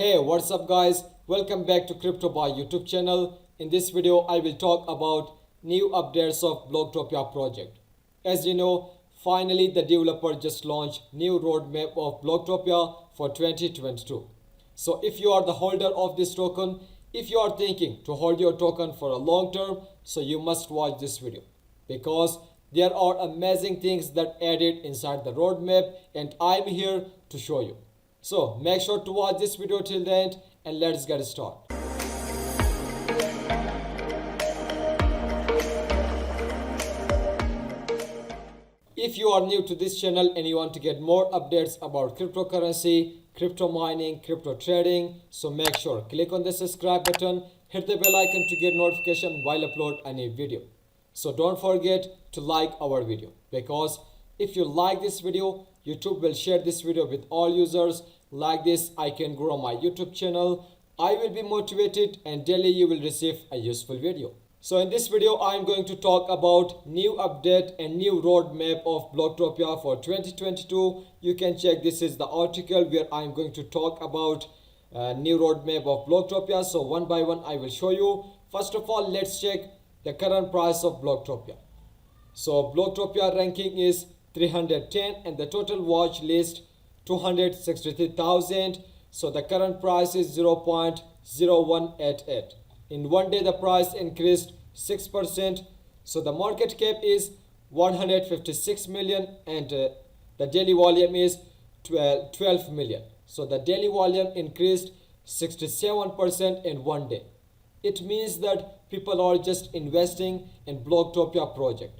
Hey, what's up guys? Welcome back to Cryptobay YouTube channel. In this video, I will talk about new updates of Blocktopia project. As you know, finally the developer just launched new roadmap of Blocktopia for 2022. So if you are the holder of this token, if you are thinking to hold your token for a long term, so you must watch this video because there are amazing things that added inside the roadmap and I'm here to show you. So make sure to watch this video till the end and let's get started. If you are new to this channel and you want to get more updates about cryptocurrency, crypto mining, crypto trading, so make sure click on the subscribe button, hit the bell icon to get notification while upload a new video. So don't forget to like our video because if you like this video, YouTube will share this video with all users. Like this, I can grow my YouTube channel. I will be motivated and daily you will receive a useful video. So in this video, I am going to talk about new update and new roadmap of Blocktopia for 2022. You can check, this is the article where I am going to talk about new roadmap of Blocktopia. So one by one, I will show you. First of all, let's check the current price of Blocktopia. So Blocktopia ranking is 310 and the total watch list 263,000. So the current price is 0.0188. In one day the price increased 6%. So the market cap is 156 million and the daily volume is 12 million. So the daily volume increased 67% in one day. It means that people are just investing in Blocktopia project.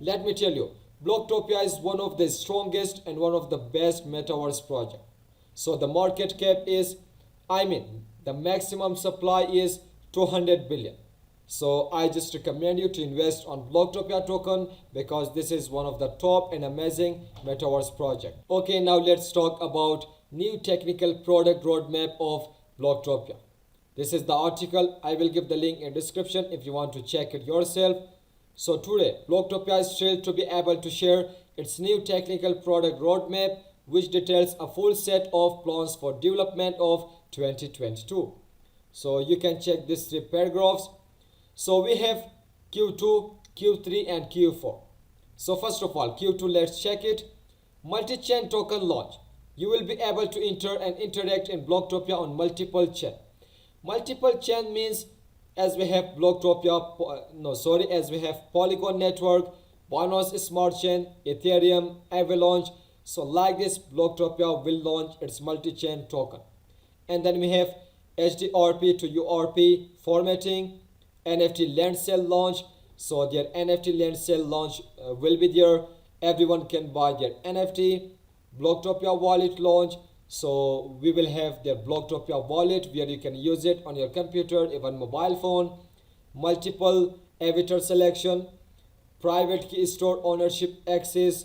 Let me tell you, Blocktopia is one of the strongest and one of the best Metaverse project. So the market cap is, the maximum supply is 200 billion. So I just recommend you to invest on Blocktopia token because this is one of the top and amazing Metaverse project. Okay, now let's talk about new technical product roadmap of Blocktopia. This is the article. I will give the link in description if you want to check it yourself. So today, Blocktopia is thrilled to be able to share its new technical product roadmap, which details a full set of plans for development of 2022. So you can check these three paragraphs. So we have Q2, Q3 and Q4. So first of all, Q2, let's check it. Multi-chain token launch. You will be able to enter and interact in Blocktopia on multiple chain. Multiple chain means as we have as we have Polygon network, Binance Smart Chain, Ethereum, Avalanche. So like this, Blocktopia will launch its multi-chain token. And then we have HDRP to URP formatting, NFT land sale launch. So their NFT land sale launch will be there. Everyone can buy their NFT. Blocktopia wallet launch. So we will have their Blocktopia wallet where you can use it on your computer, even mobile phone. Multiple avatar selection, private key store ownership access,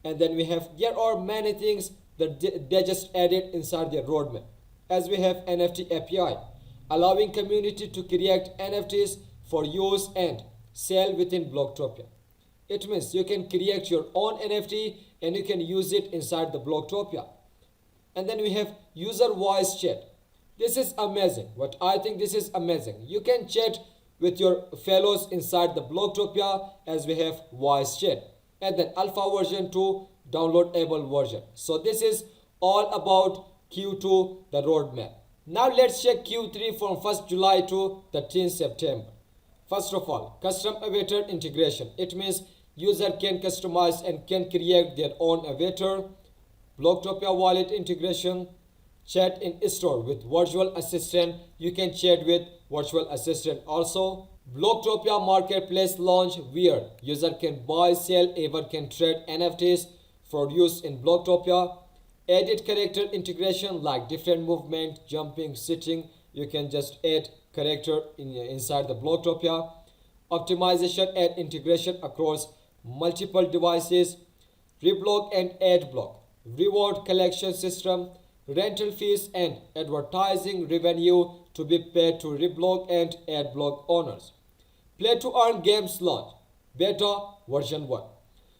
and then there are many things that they just added inside their roadmap. As we have NFT API, allowing community to create NFTs for use and sell within Blocktopia. It means you can create your own NFT and you can use it inside the Blocktopia. And then we have user voice chat. This is amazing. What I think this is amazing. You can chat with your fellows inside the Blocktopia as we have voice chat. And then alpha version 2 downloadable version. So this is all about Q2, the roadmap. Now let's check Q3 from 1st July to 13th September. First of all, custom avatar integration. It means user can customize and can create their own avatar. Blocktopia wallet integration, chat in store with virtual assistant. You can chat with virtual assistant also. Blocktopia marketplace launch where user can buy, sell, even can trade NFTs for use in Blocktopia. Edit character integration like different movement, jumping, sitting. You can just add character inside the Blocktopia. Optimization and integration across multiple devices. Reblock and ad block. Reward collection system, rental fees and advertising revenue to be paid to Reblock and Adblock owners. Play to earn games launch, beta version 1.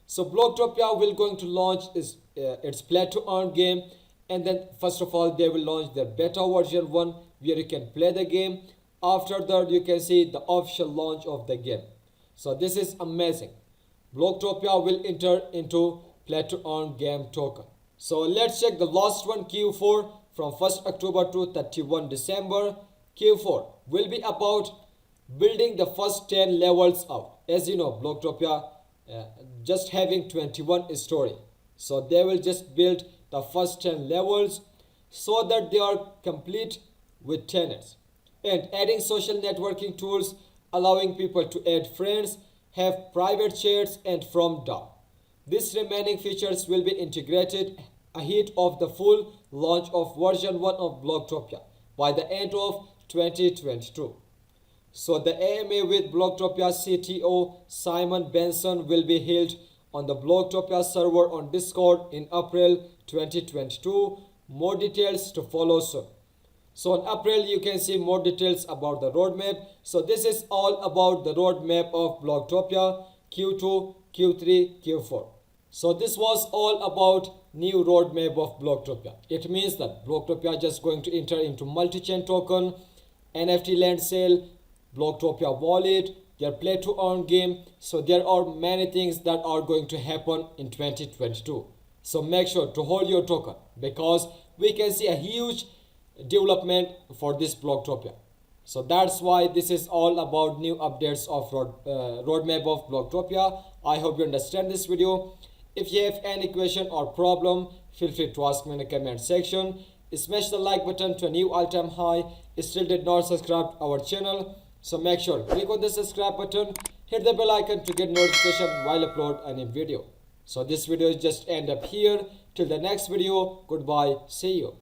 So Blocktopia will going to launch its play to earn game And then first of all they will launch their beta version 1 where you can play the game. After that you can see the official launch of the game. So this is amazing. Blocktopia will enter into play to earn game token. So let's check the last one, Q4, from 1st October to 31 December. Q4 will be about building the first 10 levels up. As you know, Blocktopia just having 21 story. So they will just build the first 10 levels so that they are complete with tenants. And adding social networking tools, allowing people to add friends, have private chats, and from DAO. These remaining features will be integrated ahead of the full launch of version 1 of Blocktopia by the end of 2022. So the AMA with Blocktopia CTO Simon Benson will be held on the Blocktopia server on Discord in April 2022. More details to follow soon. So in April you can see more details about the roadmap. So this is all about the roadmap of Blocktopia Q2, Q3, Q4. So this was all about new roadmap of Blocktopia. It means that Blocktopia just going to enter into multi-chain token, NFT land sale, Blocktopia wallet, their play to earn game. So there are many things that are going to happen in 2022. So make sure to hold your token because we can see a huge development for this Blocktopia. So that's why this is all about new updates of roadmap of Blocktopia. I hope you understand this video. If you have any question or problem, feel free to ask me in the comment section. Smash the like button to a new all-time high. Still did not subscribe to our channel, so make sure click on the subscribe button, hit the bell icon to get notification while I upload a new video. So this video is just end up here. Till the next video, goodbye, see you.